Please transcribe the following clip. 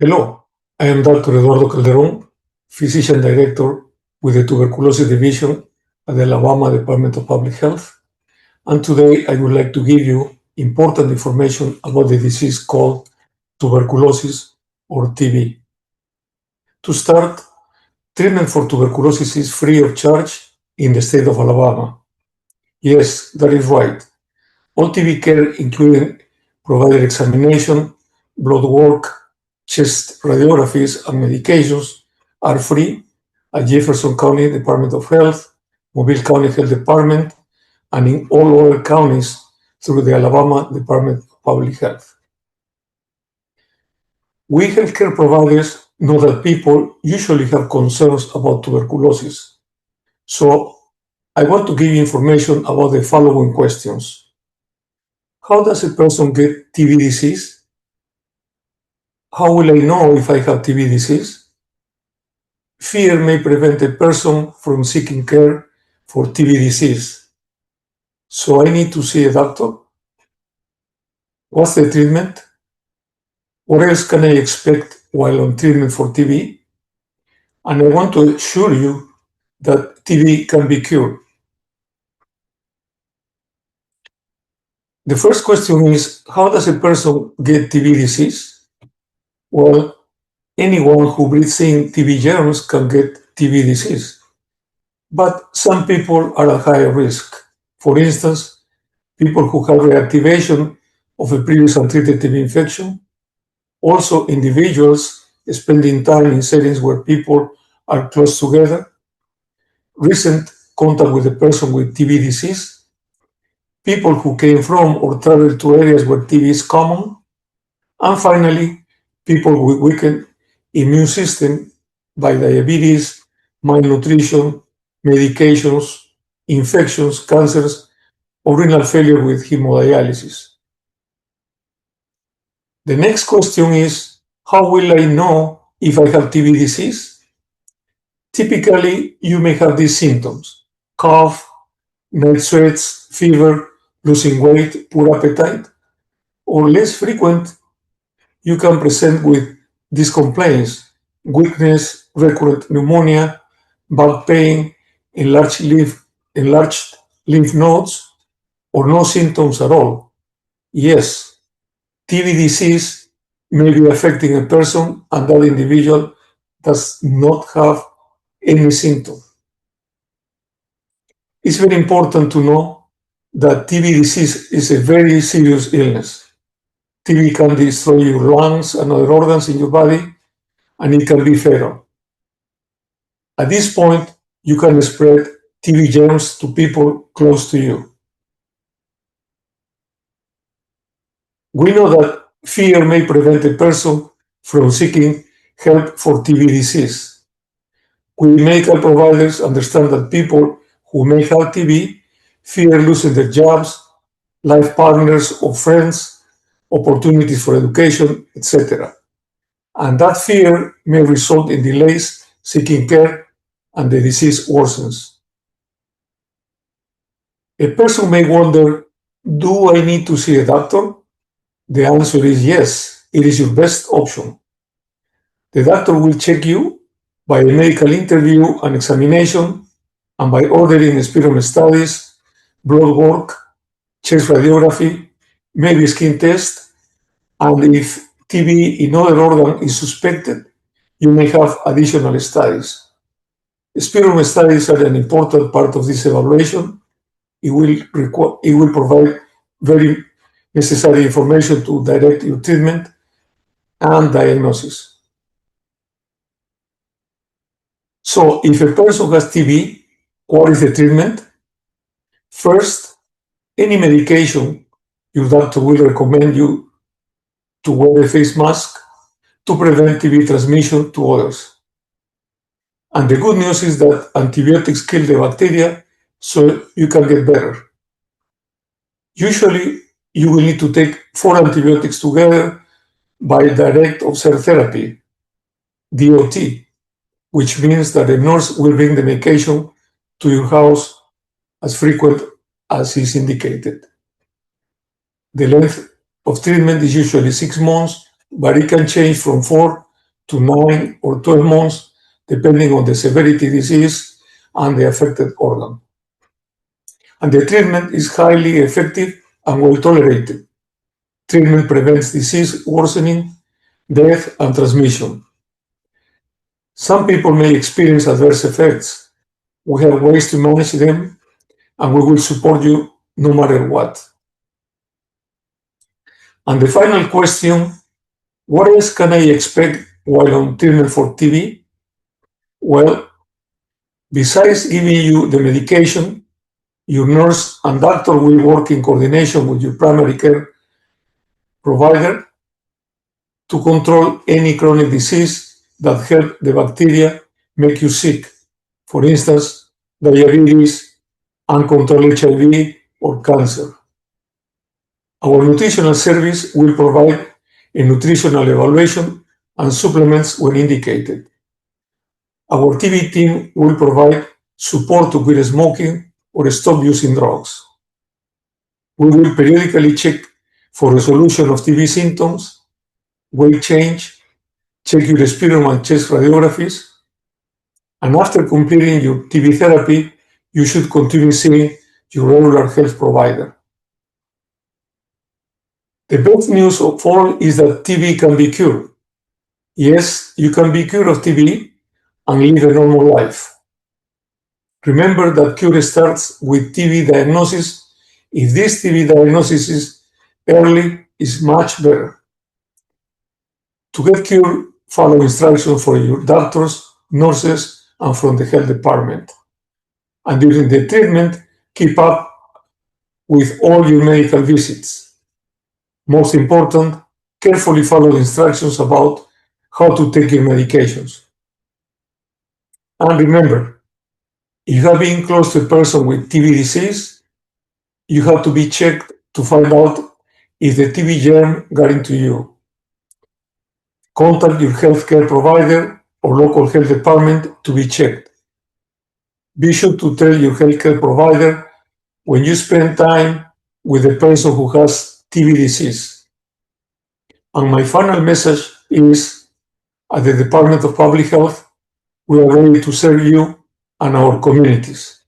Hello, I am Dr. Eduardo Calderon, Physician Director with the Tuberculosis Division at the Alabama Department of Public Health, and today I would like to give you important information about the disease called tuberculosis or TB. To start, treatment for tuberculosis is free of charge in the state of Alabama. Yes, that is right. All TB care, including provider examination, blood work, chest radiographies, and medications, are free at Jefferson County Department of Health, Mobile County Health Department, and in all other counties through the Alabama Department of Public Health. We healthcare providers know that people usually have concerns about tuberculosis. So I want to give you information about the following questions. How does a person get TB disease? How will I know if I have TB disease? Fear may prevent a person from seeking care for TB disease. So I need to see a doctor? What's the treatment? What else can I expect while on treatment for TB? And I want to assure you that TB can be cured. The first question is, how does a person get TB disease? Well, anyone who breathes in TB germs can get TB disease. But some people are at higher risk. For instance, people who have reactivation of a previous untreated TB infection, also individuals spending time in settings where people are close together, recent contact with a person with TB disease, people who came from or traveled to areas where TB is common, and finally, people with weakened immune system by diabetes, malnutrition, medications, infections, cancers, or renal failure with hemodialysis. The next question is, how will I know if I have TB disease? Typically, you may have these symptoms: cough, night sweats, fever, losing weight, poor appetite, or less frequent, you can present with these complaints: weakness, recurrent pneumonia, back pain, enlarged lymph nodes, or no symptoms at all. Yes, TB disease may be affecting a person and that individual does not have any symptom. It's very important to know that TB disease is a very serious illness. TB can destroy your lungs and other organs in your body, and it can be fatal. At this point, you can spread TB germs to people close to you. We know that fear may prevent a person from seeking help for TB disease. We medical providers understand that people who may have TB fear losing their jobs, life partners or friends, opportunities for education, etc. And that fear may result in delays seeking care and the disease worsens. A person may wonder, do I need to see a doctor? The answer is yes, it is your best option. The doctor will check you by a medical interview and examination, and by ordering sputum studies, blood work, chest radiography, maybe skin test, and if TB in other organ is suspected, you may have additional studies. Sputum studies are an important part of this evaluation. It will provide very necessary information to direct your treatment and diagnosis. So, if a person has TB, what is the treatment? First, any medication, your doctor will recommend you to wear a face mask to prevent TB transmission to others. And the good news is that antibiotics kill the bacteria, so you can get better. Usually, you will need to take 4 antibiotics together by direct observed therapy, DOT, which means that a nurse will bring the medication to your house as frequent as is indicated. The length of treatment is usually 6 months, but it can change from 4 to 9 or 12 months, depending on the severity of disease and the affected organ. And the treatment is highly effective and well tolerated. Treatment prevents disease worsening, death, and transmission. Some people may experience adverse effects. We have ways to manage them, and we will support you no matter what. And the final question, what else can I expect while on treatment for TB? Well, besides giving you the medication, your nurse and doctor will work in coordination with your primary care provider to control any chronic disease that help the bacteria make you sick. For instance, diabetes, uncontrolled HIV, or cancer. Our nutritional service will provide a nutritional evaluation and supplements when indicated. Our TB team will provide support to quit smoking or stop using drugs. We will periodically check for resolution of TB symptoms, weight change, check your sputum and chest radiographies, and after completing your TB therapy, you should continue seeing your regular health provider. The best news of all is that TB can be cured. Yes, you can be cured of TB and live a normal life. Remember that cure starts with TB diagnosis. If this TB diagnosis is early, is much better. To get cured, follow instructions from your doctors, nurses, and from the health department. And during the treatment, keep up with all your medical visits. Most important, carefully follow the instructions about how to take your medications. And remember, if you have been close to a person with TB disease, you have to be checked to find out if the TB germ got into you. Contact your healthcare provider or local health department to be checked. Be sure to tell your healthcare provider when you spend time with a person who has TB disease. And my final message is, at the Department of Public Health, we are ready to serve you and our communities.